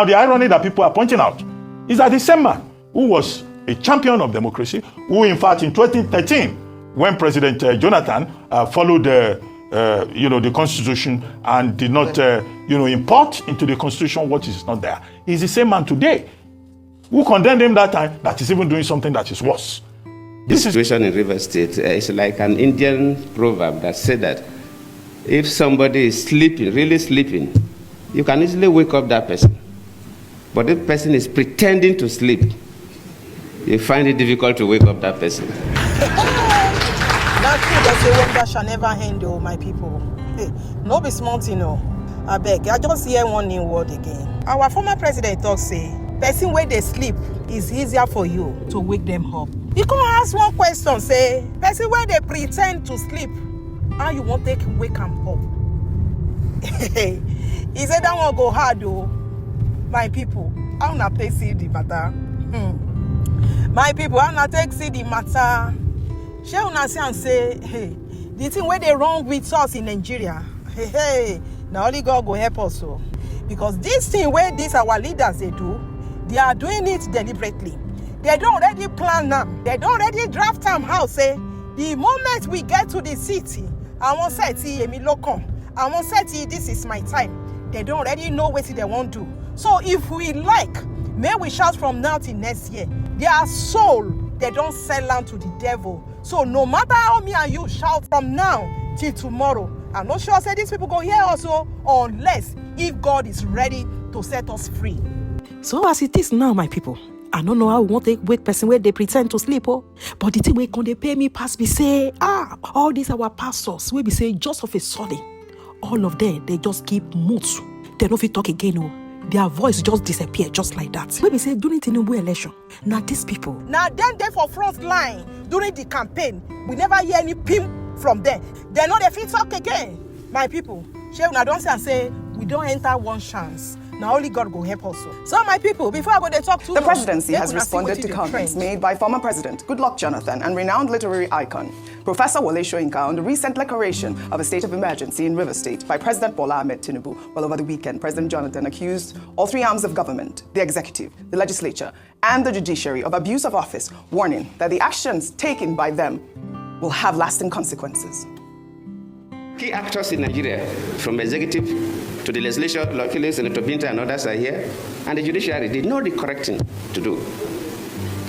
Now, the irony that people are pointing out is that the same man who was a champion of democracy, who in fact in 2013, when President Jonathan followed the Constitution and did not import into the Constitution what is not there, is the same man today who condemned him that time that is even doing something that is worse. This situation in River State is like an Indian proverb that said that if somebody is sleeping, really sleeping, you can easily wake up that person. But if the person is pretending to sleep, you find it difficult to wake up that person. Nothing that's a wonder shall never end, oh, my people. Hey, no be smart, I beg, I just hear one new word again. Our former president talks say, person where they sleep is easier for you to wake them up. You come ask one question, say, person where they pretend to sleep, how you want to wake them up? He said that one go hard, though. My people, how na take see the matter? My people, how na take see the matter? She una see and say, hey, the thing where they wrong with us in Nigeria, hey, now only God go help us so. Because this thing where these our leaders they do, they are doing it deliberately. They don't already plan them. They don't already draft them how say, the moment we get to the city, I won't say, I won't say, this is my time. They don't already know what they want to do. So if we like, may we shout from now till next year, their soul, they don't sell land to the devil. So no matter how me and you shout from now till tomorrow, I'm not sure say these people go here also, unless if God is ready to set us free. So as it is now, my people, I don't know how we want to wake person where they pretend to sleep, but the thing where can they pay me pass be say, all these our pastors, we be say just of a sudden, all of them, they just keep mute. They don't fit talk again, their voice just disappear just like that. When we say during Tinubu election, now these people. Now then they for front line during the campaign, we never hear any pim from them. They know they fit talk again. My people, I don't say we don't enter one chance. Now only God will help us. So my people, before I go to talk to the presidency has responded to comments made by former President Goodluck Jonathan and renowned literary icon Professor Wole Soyinka on the recent declaration of a state of emergency in River State by President Bola Ahmed Tinubu. Well, over the weekend, President Jonathan accused all three arms of government, the executive, the legislature, and the judiciary of abuse of office, warning that the actions taken by them will have lasting consequences. Key actors in Nigeria, from executive to the legislature, luckily Senator Binta and others are here, and the judiciary, they know the correct thing to do.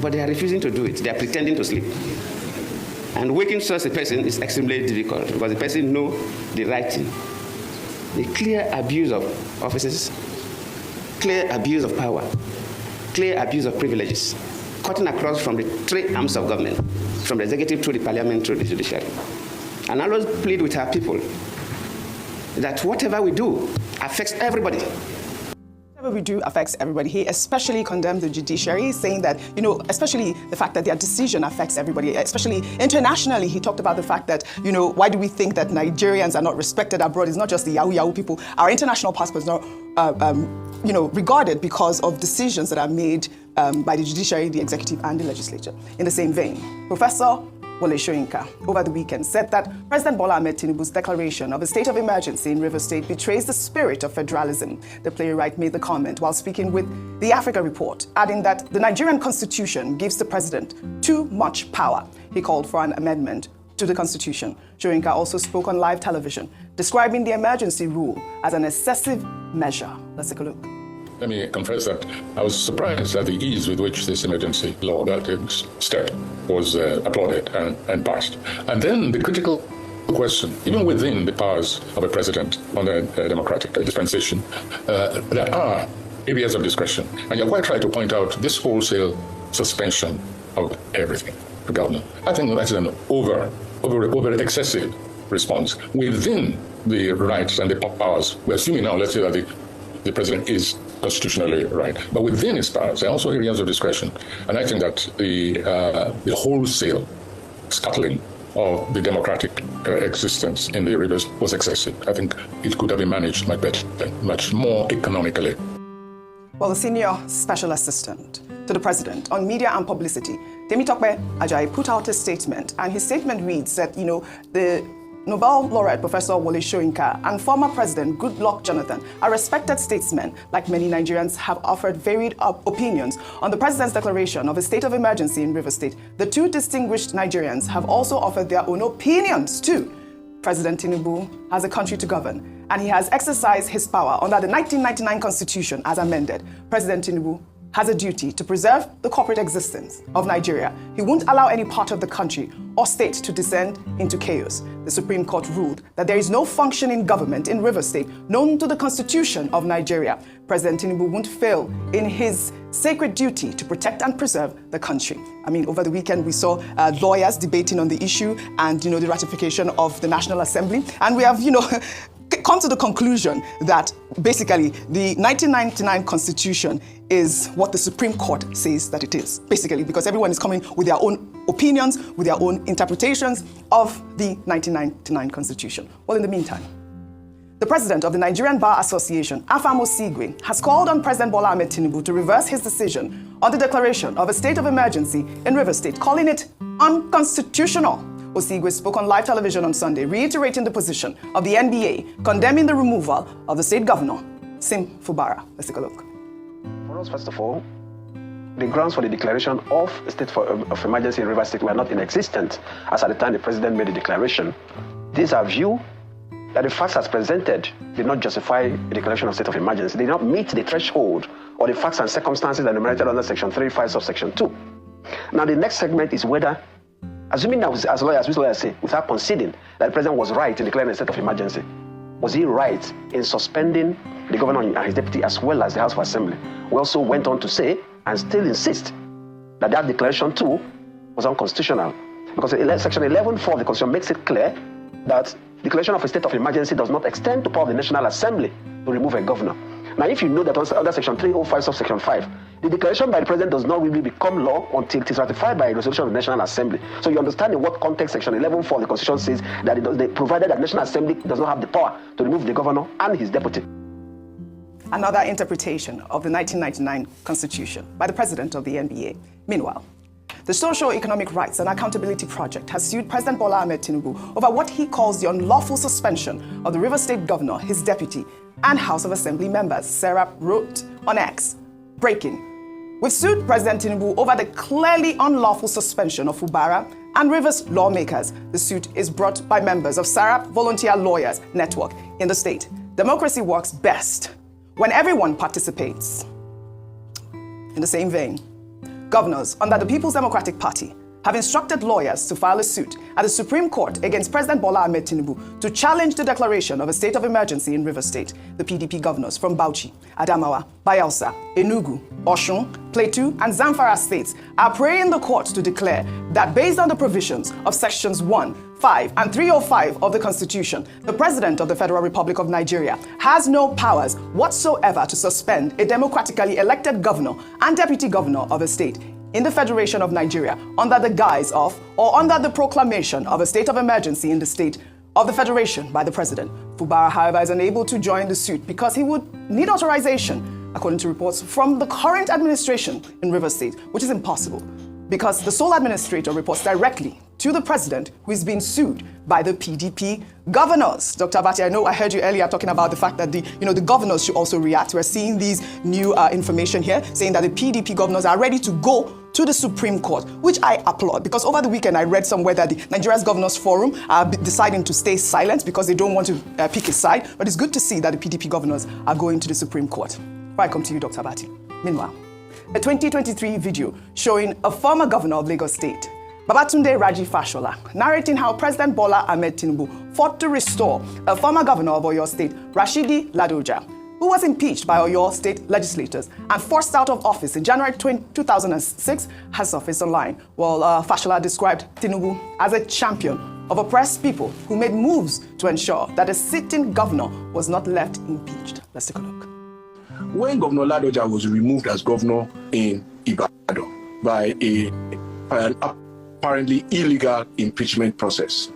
But they are refusing to do it. They are pretending to sleep. And waking such a person is extremely difficult because the person knows the right thing. The clear abuse of offices, clear abuse of power, clear abuse of privileges, cutting across from the three arms of government, from the executive to the parliament to the judiciary. And I always plead with our people that whatever we do affects everybody. Whatever we do affects everybody. He especially condemned the judiciary, saying that, especially the fact that their decision affects everybody, especially internationally. He talked about the fact that, why do we think that Nigerians are not respected abroad? It's not just the Yahoo people. Our international passports are not, regarded because of decisions that are made by the judiciary, the executive, and the legislature. In the same vein, Professor Wole Soyinka, over the weekend, said that President Bola Ahmed Tinubu's declaration of a state of emergency in River State betrays the spirit of federalism. The playwright made the comment while speaking with the Africa Report, adding that the Nigerian constitution gives the president too much power. He called for an amendment to the constitution. Soyinka also spoke on live television, describing the emergency rule as an excessive measure. Let's take a look. Let me confess that I was surprised at the ease with which this emergency law, that step, was applauded and passed. And then the critical question, even within the powers of a president under a democratic dispensation, there are areas of discretion. And you're quite right to point out this wholesale suspension of everything for government. I think that's an over excessive response within the rights and the powers. We're assuming now, let's say that the president is constitutionally right, but within his powers, there are also areas of discretion. And I think that the wholesale scuttling of the democratic existence in the rivers was excessive. I think it could have been managed much better, much more economically. Well, the senior special assistant to the president on media and publicity, Temitope Ajayi, put out a statement, and his statement reads that, the Nobel laureate Professor Wole Soyinka and former President Goodluck Jonathan are respected statesmen. Like many Nigerians have offered varied opinions on the President's declaration of a state of emergency in Rivers State. The two distinguished Nigerians have also offered their own opinions too. President Tinubu has a country to govern, and he has exercised his power under the 1999 Constitution as amended. President Tinubu has a duty to preserve the corporate existence of Nigeria. He won't allow any part of the country or state to descend into chaos. The Supreme Court ruled that there is no functioning government in Rivers State known to the Constitution of Nigeria. President Tinubu won't fail in his sacred duty to protect and preserve the country. I mean, over the weekend we saw lawyers debating on the issue and, the ratification of the National Assembly. And we have, come to the conclusion that basically the 1999 Constitution is what the Supreme Court says that it is, basically, because everyone is coming with their own opinions, with their own interpretations of the 1999 Constitution. Well, in the meantime, the president of the Nigerian Bar Association, Afam Osigwe, has called on President Bola Ahmed Tinubu to reverse his decision on the declaration of a state of emergency in Rivers State, calling it unconstitutional. Osigwe spoke on live television on Sunday, reiterating the position of the NBA, condemning the removal of the state governor, Sim Fubara. Let's take a look. For us, first of all, the grounds for the declaration of a state of emergency in Rivers State were not in existence as at the time the president made the declaration. This is our view that the facts as presented did not justify a declaration of state of emergency. They did not meet the threshold or the facts and circumstances that enumerated under Section 35 of Section 2. Now, the next segment is whether, assuming that as lawyers say, without conceding that the president was right in declaring a state of emergency, was he right in suspending the governor and his deputy as well as the House of Assembly? We also went on to say and still insist that that declaration too was unconstitutional, because Section 11(4) of the Constitution makes it clear that declaration of a state of emergency does not extend to power of the National Assembly to remove a governor. Now, if you know that under Section 305 of Section 5, the declaration by the president does not really become law until it is ratified by a resolution of the National Assembly. So you understand in what context Section 11(4) of the Constitution says that provided that the National Assembly does not have the power to remove the governor and his deputy. Another interpretation of the 1999 Constitution by the president of the NBA. Meanwhile, the Socio-Economic Rights and Accountability Project has sued President Bola Ahmed Tinubu over what he calls the unlawful suspension of the Rivers State governor, his deputy, and House of Assembly members. Sarah wrote on X, breaking, "We've sued President Tinubu over the clearly unlawful suspension of Fubara and Rivers lawmakers. The suit is brought by members of Sarah Volunteer Lawyers Network in the state. Democracy works best when everyone participates." In the same vein, governors under the People's Democratic Party have instructed lawyers to file a suit at the Supreme Court against President Bola Ahmed Tinubu to challenge the declaration of a state of emergency in Rivers State. The PDP governors from Bauchi, Adamawa, Bayelsa, Enugu, Osun, Plateau, and Zamfara states are praying the court to declare that based on the provisions of Sections 1, 5, and 305 of the Constitution, the President of the Federal Republic of Nigeria has no powers whatsoever to suspend a democratically elected governor and deputy governor of a state in the Federation of Nigeria under the guise of or under the proclamation of a state of emergency in the state of the Federation by the President. Fubara, however, is unable to join the suit because he would need authorization, according to reports from the current administration in Rivers State, which is impossible because the sole administrator reports directly to the president, who is being sued by the PDP governors. Dr. Abati, I know I heard you earlier talking about the fact that the governors should also react. We're seeing these new information here saying that the PDP governors are ready to go to the Supreme Court, which I applaud, because over the weekend I read somewhere that the Nigeria's Governors Forum are deciding to stay silent because they don't want to pick a side. But it's good to see that the PDP governors are going to the Supreme Court. Before I come to you, Dr. Abati. Meanwhile, a 2023 video showing a former governor of Lagos State, Babatunde Raji Fashola, narrating how President Bola Ahmed Tinubu fought to restore a former governor of Oyo State, Rashidi Ladoja, who was impeached by Oyo State legislators and forced out of office in January 2006, has surfaced online. Well, Fashola described Tinubu as a champion of oppressed people who made moves to ensure that a sitting governor was not left impeached. Let's take a look. When Governor Ladoja was removed as governor in Ibadan by an apparently illegal impeachment process,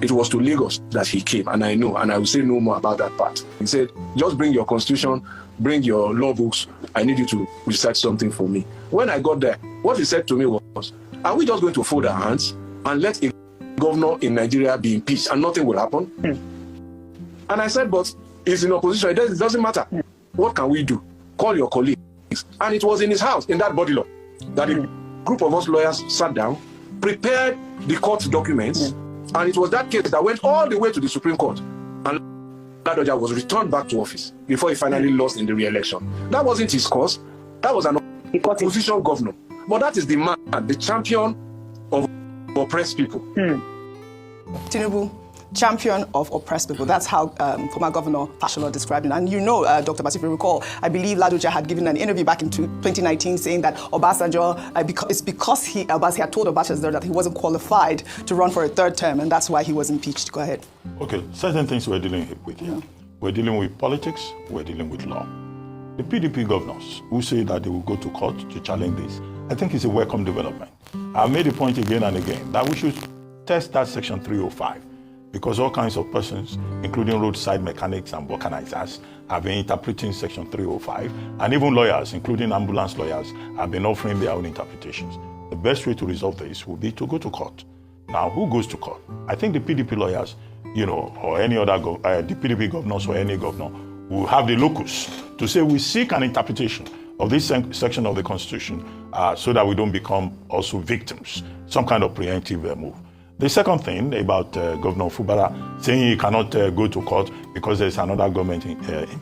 it was to Lagos that he came, and I know, and I will say no more about that part. He said, just bring your constitution, bring your law books, I need you to recite something for me. When I got there, what he said to me was, are we just going to fold our hands and let a governor in Nigeria be impeached and nothing will happen? And I said, but he's in opposition. It doesn't matter. What can we do? Call your colleagues. And it was in his house, in that body law, that a group of us lawyers sat down, prepared the court documents, and it was that case that went all the way to the Supreme Court. And Ladoja was returned back to office before he finally lost in the re-election. That wasn't his cause. That was an opposition governor. But that is the man, the champion of oppressed people. Tinubu, champion of oppressed people. That's how former Governor Fashola described it. And you know, Dr. Abati, if you recall, I believe Ladoja had given an interview back in 2019 saying that Obasanjo, it's because Abati had told Obasanjo that he wasn't qualified to run for a third term, and that's why he was impeached. Go ahead. Okay, certain things we're dealing with here. We're dealing with politics, we're dealing with law. The PDP governors who say that they will go to court to challenge this, I think it's a welcome development. I've made a point again and again that we should test that Section 305 because all kinds of persons, including roadside mechanics and vulcanizers, have been interpreting Section 305, and even lawyers, including ambulance lawyers, have been offering their own interpretations. The best way to resolve this would be to go to court. Now, who goes to court? I think the PDP lawyers, or any other, the PDP governors or any governor, will have the locus to say we seek an interpretation of this section of the Constitution so that we don't become also victims, some kind of preemptive move. The second thing about Governor Fubara saying he cannot go to court because there's another government in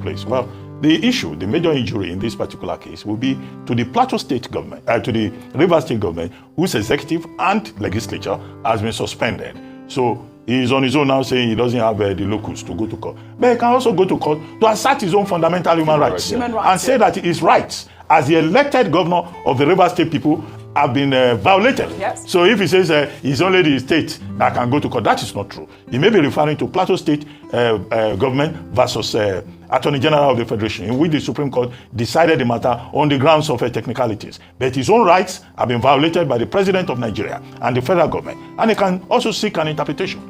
place. Well, the issue, the major injury in this particular case will be to the Plateau State government, to the Rivers State government, whose executive and legislature has been suspended. So he is on his own now saying he doesn't have the locus to go to court. But he can also go to court to assert his own fundamental human rights and say that his rights as the elected governor of the Rivers State people have been violated. Yes. So if he says it's only the state that can go to court, that is not true. He may be referring to Plateau State government versus Attorney General of the Federation, in which the Supreme Court decided the matter on the grounds of technicalities. But his own rights have been violated by the President of Nigeria and the federal government, and he can also seek an interpretation.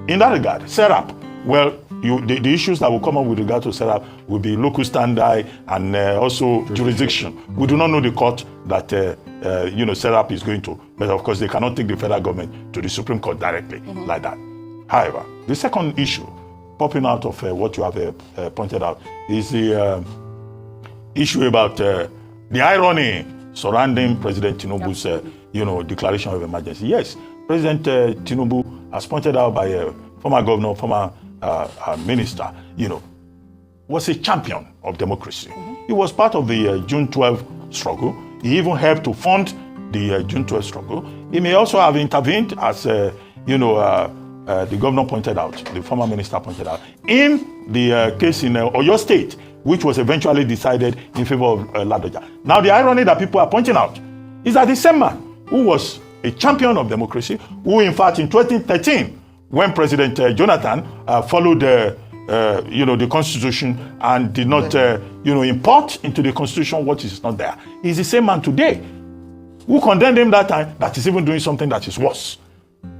In that regard, SERAP, well, the issues that will come up with regard to SERAP will be locus standi and also jurisdiction. We do not know the court that SERAP is going to, but of course they cannot take the federal government to the Supreme Court directly like that. However, the second issue popping out of what you have pointed out is the issue about the irony surrounding President Tinubu's declaration of emergency. Yes, President Tinubu, as pointed out by a former governor, former minister, was a champion of democracy. He was part of the June 12 struggle. He even helped to fund the June 12 struggle. He may also have intervened, as the governor pointed out, the former minister pointed out, in the case in Oyo State, which was eventually decided in favor of Ladoja. Now, the irony that people are pointing out is that the same man who was a champion of democracy, who in fact in 2013, when President Jonathan followed the Constitution and did not import into the Constitution what is not there, is the same man today who condemned him that time that is even doing something that is worse.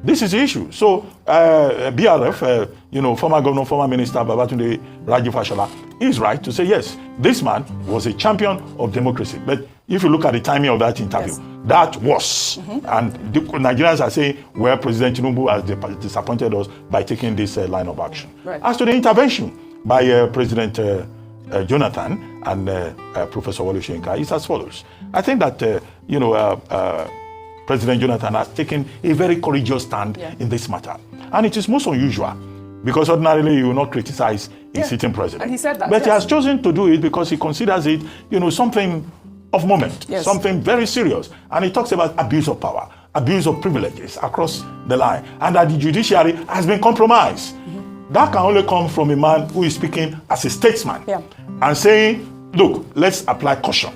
This is the issue. So BRF, former governor, former minister Babatunde Raji Fashola is right to say yes, this man was a champion of democracy. But if you look at the timing of that interview, that was. And the Nigerians are saying, well, President Tinubu has disappointed us by taking this line of action. Right. As to the intervention by President Jonathan and Professor Wole Soyinka, it's as follows. I think that, President Jonathan has taken a very courageous stand in this matter. And it is most unusual because ordinarily you will not criticize a sitting president. And he said that. But he has chosen to do it because he considers it, something of moment, something very serious. And he talks about abuse of power, abuse of privileges across the line, and that the judiciary has been compromised. That can only come from a man who is speaking as a statesman and saying, look, let's apply caution.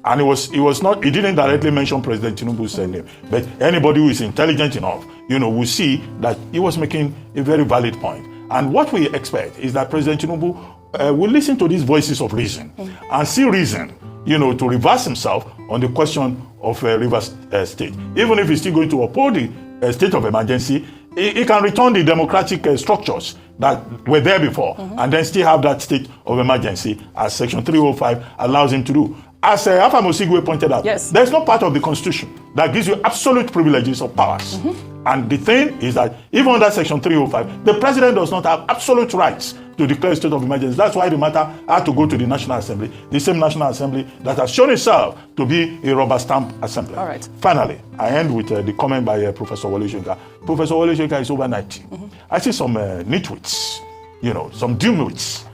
And he didn't directly mention President Tinubu's name, but anybody who is intelligent enough, will see that he was making a very valid point. And what we expect is that President Tinubu will listen to these voices of reason and see reason, to reverse himself on the question of Rivers State. Even if he's still going to uphold the state of emergency, he can return the democratic structures that were there before and then still have that state of emergency as Section 305 allows him to do. As Alpha Mosigwe pointed out, there's no part of the Constitution that gives you absolute privileges or powers. And the thing is that even under Section 305, the president does not have absolute rights to declare a state of emergency. That's why the matter had to go to the National Assembly, the same National Assembly that has shown itself to be a rubber stamp assembly. All right. Finally, I end with the comment by Professor Wole Soyinka. Professor Wole Soyinka is over 90. I see some nitwits, some dimwits,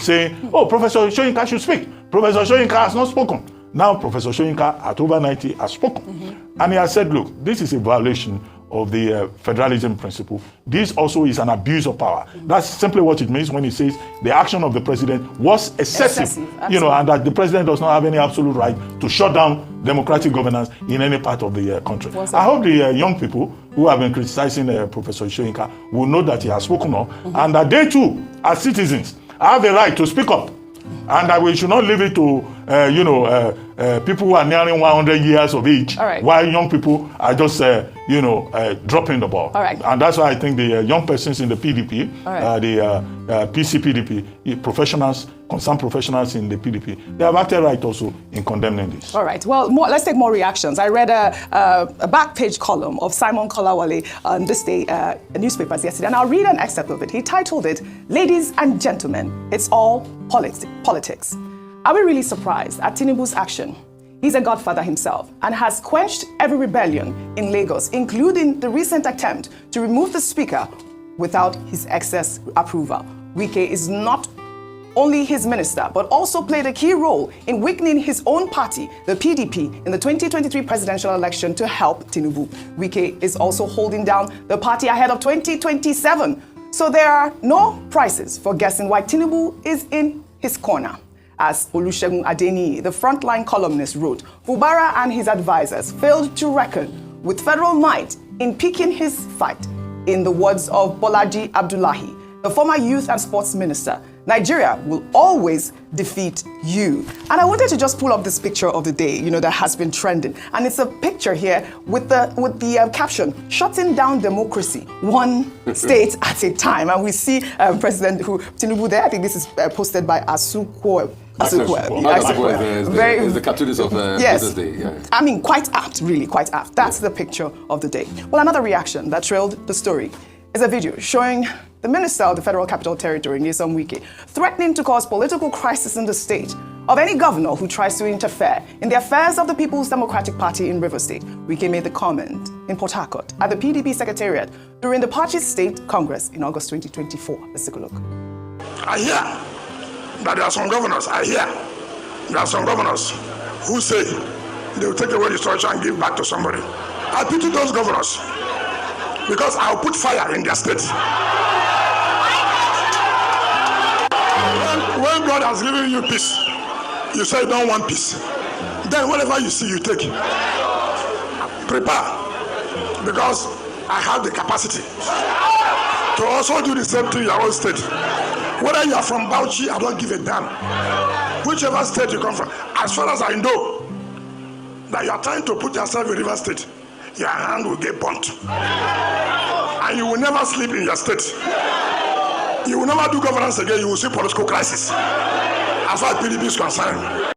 saying, oh, Professor Soyinka should speak. Professor Soyinka has not spoken. Now, Professor Soyinka, at over 90, has spoken. And he has said, look, this is a violation of the federalism principle. This also is an abuse of power. That's simply what it means when he says the action of the president was excessive, and that the president does not have any absolute right to shut down democratic governance in any part of the country. I hope the young people who have been criticizing Professor Soyinka will know that he has spoken up, and that they too, as citizens, have a right to speak up. And that we should not leave it to, people who are nearing 100 years of age, while young people are just, dropping the ball. And that's why I think the young persons in the PDP, the PCPDP, professionals, concerned professionals in the PDP, they have acted right also in condemning this. All right. Well, let's take more reactions. I read a back page column of Simon Kolawole on This Day newspapers yesterday, and I'll read an excerpt of it. He titled it, "Ladies and Gentlemen, It's All Politics." Are we really surprised at Tinubu's action? He's a godfather himself and has quenched every rebellion in Lagos, including the recent attempt to remove the speaker without his excess approval. Wike is not only his minister, but also played a key role in weakening his own party, the PDP, in the 2023 presidential election to help Tinubu. Wike is also holding down the party ahead of 2027. So there are no prizes for guessing why Tinubu is in his corner. As Olusegun Adeniyi, the frontline columnist, wrote, Fubara and his advisors failed to reckon with federal might in picking his fight. In the words of Bolaji Abdullahi, the former youth and sports minister, Nigeria will always defeat you. And I wanted to just pull up this picture of the day, that has been trending. And it's a picture here with the caption, shutting down democracy, one state at a time. And we see President Tinubu there. I think this is posted by Asukwo. Is the cartoonist of Business Day. Yeah. I mean, quite apt, really, quite apt. That's the picture of the day. Well, another reaction that trailed the story is a video showing the Minister of the Federal Capital Territory, Nyesom Wike, threatening to cause political crisis in the state of any governor who tries to interfere in the affairs of the People's Democratic Party in Rivers State. Wike made the comment in Port Harcourt at the PDP Secretariat during the party's state congress in August 2024. Let's take a look. I hear that there are some governors, who say they will take away the structure and give back to somebody. I pity those governors because I'll put fire in their state. When God has given you peace, you say you don't want peace. Then whatever you see, you take. Prepare, because I have the capacity to also do the same thing in your own state. Whether you are from Bauchi, I don't give a damn. Whichever state you come from, as far as I know that you are trying to put yourself in River State, your hand will get burnt. And you will never sleep in your state. You will never do governance again. You will see political crisis. As far as PDP is concerned.